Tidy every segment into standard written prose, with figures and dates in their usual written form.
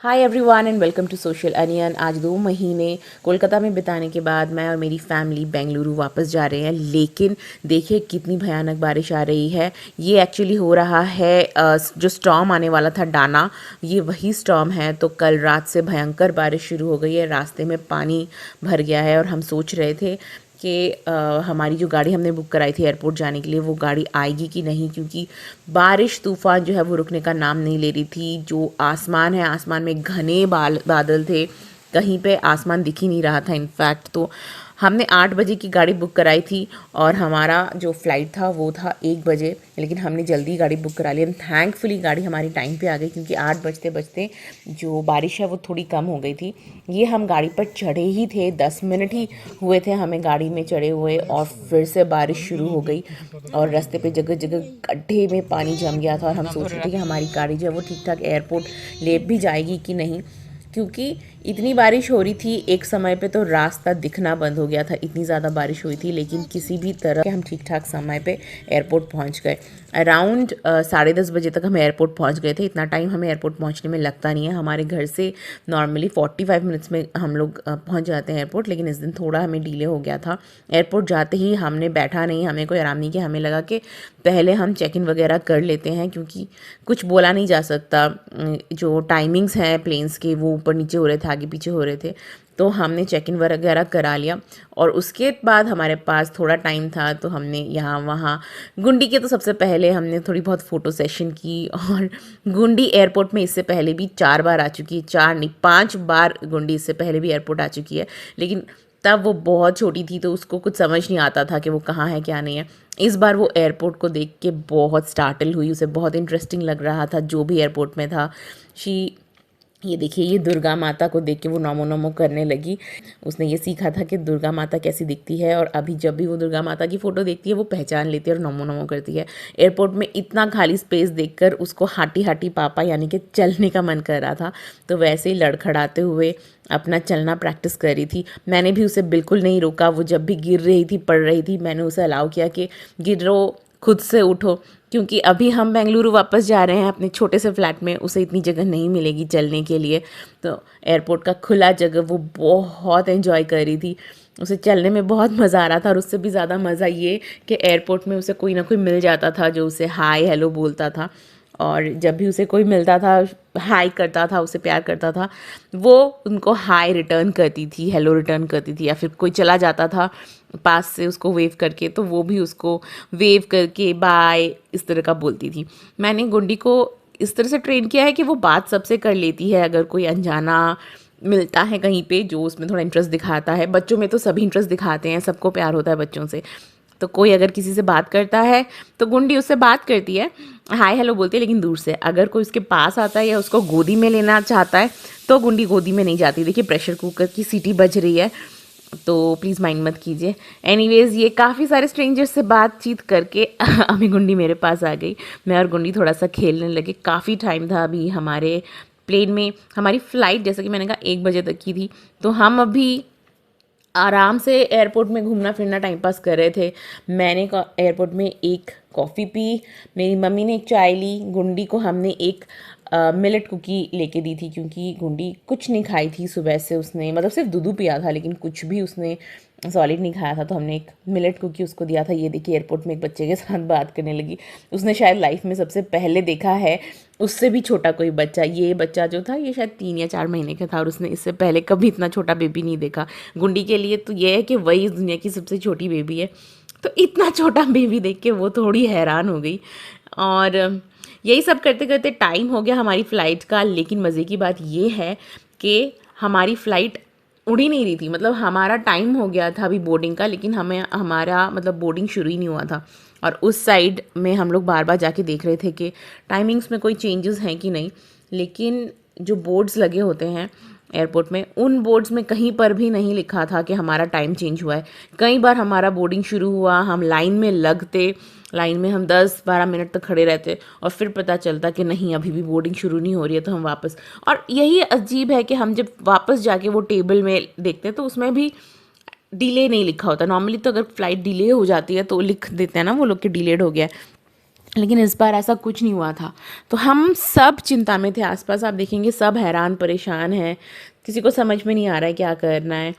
Hi everyone and welcome to social onion. आज 2 महीने कोलकाता में बिताने के बाद मैं और मेरी फैमिली बेंगलुरु वापस जा रहे हैं। लेकिन देखिए कितनी भयानक बारिश आ रही है। ये एक्चुअली हो रहा है जो स्टॉर्म आने वाला था डाना, ये वही स्टॉर्म है। तो कल रात से भयंकर बारिश शुरू हो गई है, रास्ते में पानी भर गया है और हम सोच रहे थे कि हमारी जो गाड़ी हमने बुक कराई थी एयरपोर्ट जाने के लिए वो गाड़ी आएगी कि नहीं, क्योंकि बारिश तूफ़ान जो है वो रुकने का नाम नहीं ले रही थी। जो आसमान है, आसमान में घने बादल थे, कहीं पे आसमान दिख ही नहीं रहा था इनफैक्ट। तो हमने 8 बजे की गाड़ी बुक कराई थी और हमारा जो फ़्लाइट था वो था 1 बजे, लेकिन हमने जल्दी गाड़ी बुक करा ली एंड थैंकफुली गाड़ी हमारी टाइम पे आ गई, क्योंकि 8 बजते बजते जो बारिश है वो थोड़ी कम हो गई थी। ये हम गाड़ी पर चढ़े ही थे, 10 मिनट ही हुए थे हमें गाड़ी में चढ़े हुए और फिर से बारिश शुरू हो गई और रास्ते पे जगह जगह गड्ढे में पानी जम गया था। और हम सोच रहे थे कि हमारी गाड़ी जो है वो ठीक ठाक एयरपोर्ट ले भी जाएगी कि नहीं, क्योंकि इतनी बारिश हो रही थी। एक समय पे तो रास्ता दिखना बंद हो गया था, इतनी ज़्यादा बारिश हुई थी। लेकिन किसी भी तरह के हम ठीक ठाक समय पे एयरपोर्ट पहुंच गए। अराउंड 10:30 बजे तक हम एयरपोर्ट पहुंच गए थे। इतना टाइम हमें एयरपोर्ट पहुंचने में लगता नहीं है। हमारे घर से नॉर्मली 45 मिनट्स में हम लोग पहुंच जाते हैं एयरपोर्ट, लेकिन इस दिन थोड़ा हमें डिले हो गया था। एयरपोर्ट जाते ही हमने बैठा नहीं, हमें कोई आराम नहीं किया। हमें लगा कि पहले हम चेक इन वगैरह कर लेते हैं, क्योंकि कुछ बोला नहीं जा सकता। जो टाइमिंग्स हैं प्लेन्स के वो ऊपर नीचे हो रहे थे, आगे पीछे हो रहे थे। तो हमने चेक इन वगैरह करा लिया और उसके बाद हमारे पास थोड़ा टाइम था, तो हमने यहाँ वहाँ गुंडी के तो सबसे पहले हमने थोड़ी बहुत फ़ोटो सेशन की। और गुंडी एयरपोर्ट में इससे पहले भी 4 बार आ चुकी है, 4 नहीं 5 बार गुंडी इससे पहले भी एयरपोर्ट आ चुकी है। लेकिन तब वो बहुत छोटी थी तो उसको कुछ समझ नहीं आता था कि वो कहाँ है क्या नहीं है। इस बार वो एयरपोर्ट को देख के बहुत स्टार्टल हुई, उसे बहुत इंटरेस्टिंग लग रहा था जो भी एयरपोर्ट में था। शी ये देखिए, ये दुर्गा माता को देख के वो नमो नमो करने लगी। उसने ये सीखा था कि दुर्गा माता कैसी दिखती है, और अभी जब भी वो दुर्गा माता की फ़ोटो देखती है वो पहचान लेती है और नमो नमो करती है। एयरपोर्ट में इतना खाली स्पेस देखकर उसको हाटी हाटी पापा यानी कि चलने का मन कर रहा था, तो वैसे ही लड़खड़ाते हुए अपना चलना प्रैक्टिस कर रही थी। मैंने भी उसे बिल्कुल नहीं रोका। वो जब भी गिर रही थी, पड़ रही थी, मैंने उसे अलाउ किया कि गिरो, खुद से उठो, क्योंकि अभी हम बेंगलुरु वापस जा रहे हैं अपने छोटे से फ्लैट में। उसे इतनी जगह नहीं मिलेगी चलने के लिए। तो एयरपोर्ट का खुला जगह वो बहुत एंजॉय कर रही थी। उसे चलने में बहुत मज़ा आ रहा था, और उससे भी ज़्यादा मज़ा ये कि एयरपोर्ट में उसे कोई ना कोई मिल जाता था जो उसे हाय हेलो बोलता था। और जब भी उसे कोई मिलता था, हाय करता था, उसे प्यार करता था, वो उनको हाय रिटर्न करती थी, हेलो रिटर्न करती थी। या फिर कोई चला जाता था पास से उसको वेव करके, तो वो भी उसको वेव करके बाय इस तरह का बोलती थी। मैंने गुंडी को इस तरह से ट्रेन किया है कि वो बात सबसे कर लेती है। अगर कोई अनजाना मिलता है कहीं पे जो उसमें थोड़ा इंटरेस्ट दिखाता है, बच्चों में तो सभी इंटरेस्ट दिखाते हैं, सबको प्यार होता है बच्चों से। तो कोई अगर किसी से बात करता है तो गुंडी उससे बात करती है, हाय हेलो बोलती है, लेकिन दूर से। अगर कोई उसके पास आता है या उसको गोदी में लेना चाहता है तो गुंडी गोदी में नहीं जाती। देखिए प्रेशर कुकर की सीटी बज रही है, तो प्लीज़ माइंड मत कीजिए। एनीवेज़, ये काफ़ी सारे स्ट्रेंजर्स से बातचीत करके अभी गुंडी मेरे पास आ गई। मैं और गुंडी थोड़ा सा खेलने लगे। काफ़ी टाइम था अभी हमारे प्लेन में। हमारी फ़्लाइट जैसा कि मैंने कहा 1 बजे तक की थी, तो हम अभी आराम से एयरपोर्ट में घूमना फिरना टाइम पास कर रहे थे। मैंने एयरपोर्ट में एक कॉफ़ी पी, मेरी मम्मी ने एक चाय ली, गुंडी को हमने एक मिलेट कुकी लेके दी थी, क्योंकि गुंडी कुछ नहीं खाई थी सुबह से। उसने मतलब सिर्फ दूध पिया था, लेकिन कुछ भी उसने सॉलिड नहीं खाया था। तो हमने एक मिलेट कुकी उसको दिया था। ये देखिए एयरपोर्ट में एक बच्चे के साथ बात करने लगी। उसने शायद लाइफ में सबसे पहले देखा है उससे भी छोटा कोई बच्चा। ये बच्चा जो था ये शायद 3 या 4 महीने का था, और उसने इससे पहले कभी इतना छोटा बेबी नहीं देखा। गुंडी के लिए तो ये है कि वही इस दुनिया की सबसे छोटी बेबी है। तो इतना छोटा बेबी देख के वो थोड़ी हैरान हो गई। और यही सब करते करते टाइम हो गया हमारी फ़्लाइट का। लेकिन मज़े की बात ये है कि हमारी फ़्लाइट उड़ ही नहीं रही थी। मतलब हमारा टाइम हो गया था अभी बोर्डिंग का, लेकिन हमें हमारा मतलब बोर्डिंग शुरू ही नहीं हुआ था। और उस साइड में हम लोग बार बार जाके देख रहे थे कि टाइमिंग्स में कोई चेंजेस हैं कि नहीं। लेकिन जो बोर्ड्स लगे होते हैं एयरपोर्ट में, उन बोर्ड्स में कहीं पर भी नहीं लिखा था कि हमारा टाइम चेंज हुआ है। कई बार हमारा बोर्डिंग शुरू हुआ, हम लाइन में लगते, लाइन में हम 10-12 मिनट तक खड़े रहते, और फिर पता चलता कि नहीं अभी भी बोर्डिंग शुरू नहीं हो रही है, तो हम वापस। और यही अजीब है कि हम जब वापस जाके वो टेबल में देखते हैं तो उसमें भी डिले नहीं लिखा होता। नॉर्मली तो अगर फ्लाइट डिले हो जाती है तो लिख देते हैं ना वो लोग कि डिलेड हो गया है, लेकिन इस बार ऐसा कुछ नहीं हुआ था। तो हम सब चिंता में थे, आसपास आप देखेंगे सब हैरान परेशान हैं, किसी को समझ में नहीं आ रहा है क्या करना है।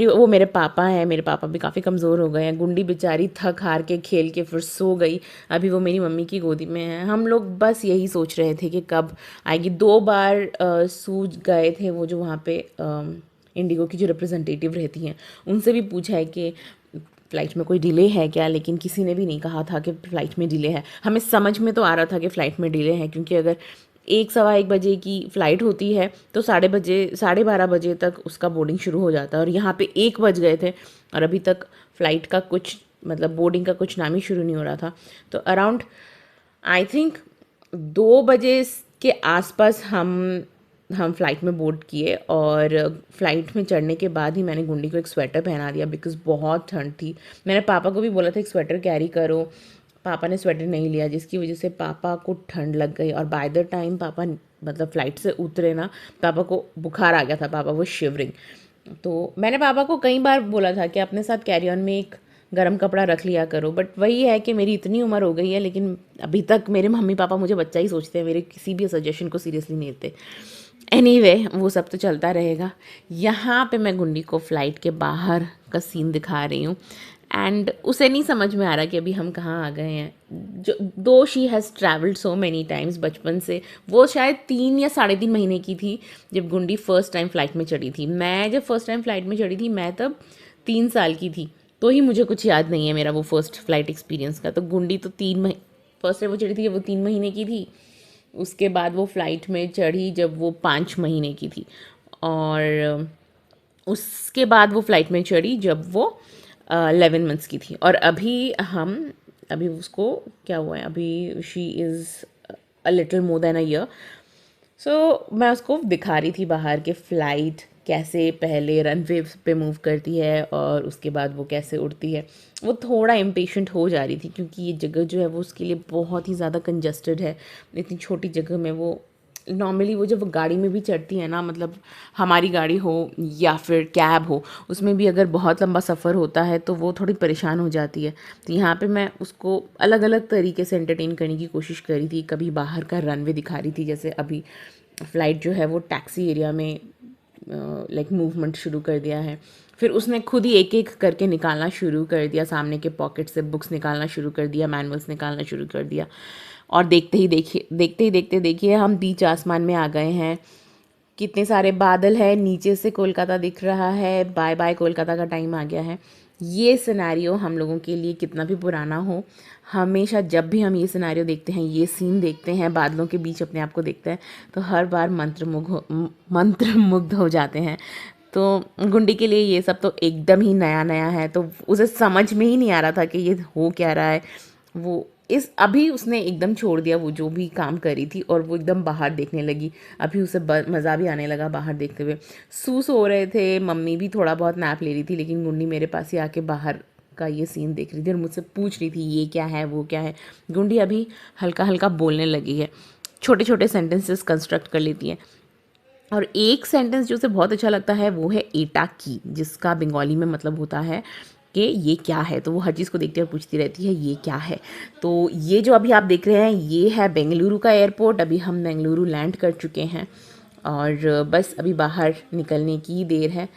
वो मेरे पापा हैं, मेरे पापा भी काफ़ी कमज़ोर हो गए हैं। गुंडी बेचारी थक हार के खेल के फिर सो गई, अभी वो मेरी मम्मी की गोदी में है। हम लोग बस यही सोच रहे थे कि कब आएगी। 2 बार सूझ गए थे वो जो वहाँ पे इंडिगो की जो रिप्रेजेंटेटिव रहती हैं, उनसे भी पूछा है कि फ़्लाइट में कोई डिले है क्या, लेकिन किसी ने भी नहीं कहा था कि फ़्लाइट में डिले है। हमें समझ में तो आ रहा था कि फ़्लाइट में डिले है, क्योंकि अगर 1 सवा 1 बजे की फ़्लाइट होती है तो 12:30 बजे तक उसका बोर्डिंग शुरू हो जाता है, और यहाँ पे 1 बज गए थे और अभी तक फ़्लाइट का कुछ मतलब बोर्डिंग का कुछ नाम ही शुरू नहीं हो रहा था। तो अराउंड आई थिंक 2 बजे के आसपास हम फ़्लाइट में बोर्ड किए, और फ़्लाइट में चढ़ने के बाद ही मैंने गुंडी को एक स्वेटर पहना दिया, बिकॉज़ बहुत ठंड थी। मैंने पापा को भी बोला था एक स्वेटर कैरी करो, पापा ने स्वेटर नहीं लिया, जिसकी वजह से पापा को ठंड लग गई। और बाय द टाइम पापा मतलब फ़्लाइट से उतरे ना, पापा को बुखार आ गया था, पापा वो शिवरिंग। तो मैंने पापा को कई बार बोला था कि अपने साथ कैरी ऑन में एक गर्म कपड़ा रख लिया करो, बट वही है कि मेरी इतनी उम्र हो गई है, लेकिन अभी तक मेरे मम्मी पापा मुझे बच्चा ही सोचते हैं, मेरे किसी भी सजेशन को सीरियसली नहीं लेते। एनीवे वो सब तो चलता रहेगा। यहाँ पे मैं गुंडी को फ़्लाइट के बाहर का सीन दिखा रही हूँ, एंड उसे नहीं समझ में आ रहा कि अभी हम कहाँ आ गए हैं। जो दो she has travelled so many times बचपन से, वो शायद 3 या 3.5 महीने की थी जब गुंडी फ़र्स्ट टाइम फ़्लाइट में चढ़ी थी। मैं जब फर्स्ट टाइम फ़्लाइट में चढ़ी थी मैं तब 3 साल की थी, तो ही मुझे कुछ याद नहीं है मेरा वो फर्स्ट फ़्लाइट एक्सपीरियंस का। तो गुंडी तो फर्स्ट टाइम वो चढ़ी थी जब वो 3 महीने की थी। उसके बाद वो फ़्लाइट में चढ़ी जब वो 5 महीने की थी, और उसके बाद वो फ़्लाइट में चढ़ी जब वो 11 मंथ्स की थी। और अभी उसको क्या हुआ है, अभी she is a little more than a year. So मैं उसको दिखा रही थी बाहर के फ़्लाइट कैसे पहले रनवे पे मूव करती है और उसके बाद वो कैसे उड़ती है। वो थोड़ा इम्पेशेंट हो जा रही थी, क्योंकि ये जगह जो है वो उसके लिए बहुत ही ज़्यादा कंजस्टेड है। इतनी छोटी जगह में वो नॉर्मली वो जब गाड़ी में भी चढ़ती है ना, मतलब हमारी गाड़ी हो या फिर कैब हो, उसमें भी अगर बहुत लंबा सफ़र होता है तो वो थोड़ी परेशान हो जाती है। तो यहाँ पे मैं उसको अलग अलग तरीके से एंटरटेन करने की कोशिश करी थी। कभी बाहर का रनवे दिखा रही थी, जैसे अभी फ़्लाइट जो है वो टैक्सी एरिया में लाइक मूवमेंट शुरू कर दिया है। फिर उसने खुद ही एक एक करके निकालना शुरू कर दिया, सामने के पॉकेट से बुक्स निकालना शुरू कर दिया, मैनुअल्स निकालना शुरू कर दिया। और देखते ही देखिए हम बीच आसमान में आ गए हैं। कितने सारे बादल हैं, नीचे से कोलकाता दिख रहा है, बाय बाय कोलकाता का टाइम आ गया है। ये सिनेरियो हम लोगों के लिए कितना भी पुराना हो, हमेशा जब भी हम ये सिनेरियो देखते हैं, ये सीन देखते हैं, बादलों के बीच अपने आप को देखते हैं, तो हर बार मंत्रमुग्ध हो जाते हैं। तो गुंडी के लिए ये सब तो एकदम ही नया नया है, तो उसे समझ में ही नहीं आ रहा था कि ये हो क्या रहा है। वो इस अभी उसने एकदम छोड़ दिया वो जो भी काम करी थी, और वो एकदम बाहर देखने लगी। अभी उसे मज़ा भी आने लगा बाहर देखते हुए। सो रहे थे, मम्मी भी थोड़ा बहुत नैप ले रही थी, लेकिन गुंडी मेरे पास ही आके बाहर का ये सीन देख रही थी और मुझसे पूछ रही थी ये क्या है वो क्या है। गुंडी अभी हल्का हल्का बोलने लगी है, छोटे छोटे सेंटेंसेस कंस्ट्रक्ट कर लेती है। और एक सेंटेंस जो उसे बहुत अच्छा लगता है वो है एटा की, जिसका बंगाली में मतलब होता है कि ये क्या है। तो वो हर चीज़ को देखती है और पूछती रहती है ये क्या है। तो ये जो अभी आप देख रहे हैं ये है बेंगलुरु का एयरपोर्ट। अभी हम बेंगलुरु लैंड कर चुके हैं और बस अभी बाहर निकलने की देर है।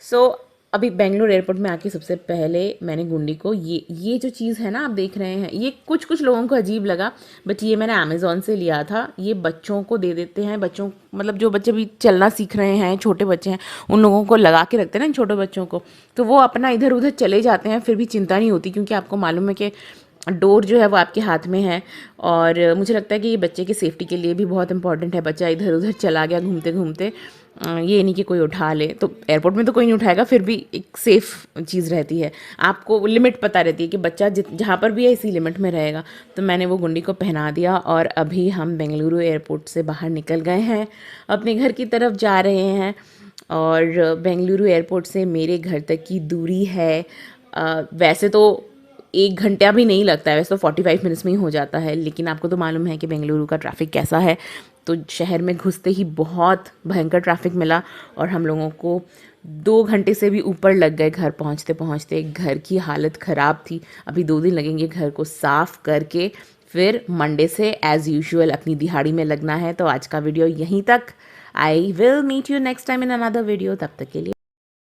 सो अभी बेंगलुरु एयरपोर्ट में आके सबसे पहले मैंने गुंडी को ये जो चीज़ है ना आप देख रहे हैं, ये कुछ कुछ लोगों को अजीब लगा, बट ये मैंने अमेज़ॉन से लिया था। ये बच्चों को दे देते हैं, बच्चों मतलब जो बच्चे भी चलना सीख रहे हैं, छोटे बच्चे हैं, उन लोगों को लगा के रखते हैं ना इन छोटे बच्चों को, तो वो अपना इधर उधर चले जाते हैं, फिर भी चिंता नहीं होती, क्योंकि आपको मालूम है कि डोर जो है वो आपके हाथ में है। और मुझे लगता है कि ये बच्चे की सेफ्टी के लिए भी बहुत इंपॉर्टेंट है। बच्चा इधर उधर चला गया घूमते घूमते, ये नहीं कि कोई उठा ले, तो एयरपोर्ट में तो कोई नहीं उठाएगा, फिर भी एक सेफ़ चीज़ रहती है, आपको लिमिट पता रहती है कि बच्चा जहाँ पर भी है इसी लिमिट में रहेगा। तो मैंने वो गुंडी को पहना दिया और अभी हम बेंगलुरु एयरपोर्ट से बाहर निकल गए हैं, अपने घर की तरफ जा रहे हैं। और बेंगलुरु एयरपोर्ट से मेरे घर तक की दूरी है वैसे तो 1 घंटा भी नहीं लगता है, वैसे तो 45 मिनट्स में ही हो जाता है, लेकिन आपको तो मालूम है कि बेंगलुरु का ट्रैफ़िक कैसा है। तो शहर में घुसते ही बहुत भयंकर ट्रैफिक मिला और हम लोगों को 2 घंटे से भी ऊपर लग गए घर पहुंचते पहुंचते। घर की हालत ख़राब थी। अभी 2 दिन लगेंगे घर को साफ़ करके, फिर मंडे से एज़ यूजुअल अपनी दिहाड़ी में लगना है। तो आज का वीडियो यहीं तक। I will meet you next time in another video. तब तक के लिए